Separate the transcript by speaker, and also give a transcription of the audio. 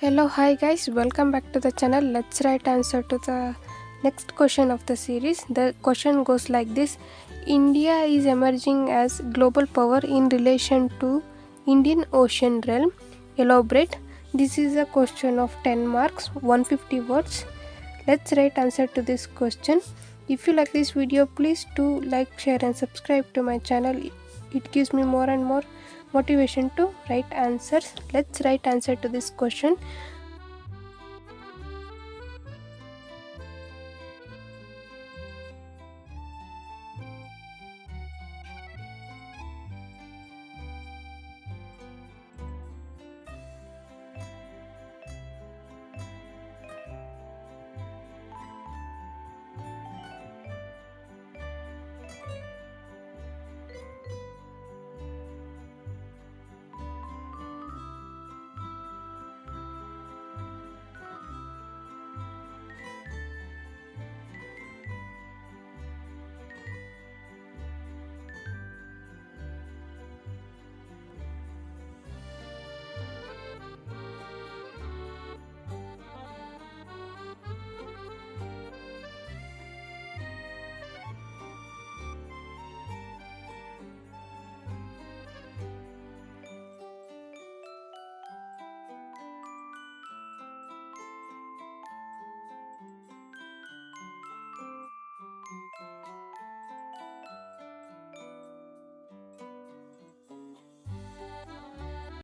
Speaker 1: Hello, hi guys, welcome back to the channel. Let's write answer to the next question of the series. The question goes like this: India is emerging as global power in relation to Indian Ocean realm. Elaborate. This is a question of 10 marks, 150 words. Let's write answer to this question. If you like this video, please do like, share and subscribe to my channel. It gives me more and more motivation to write answers. Let's write answer to this question.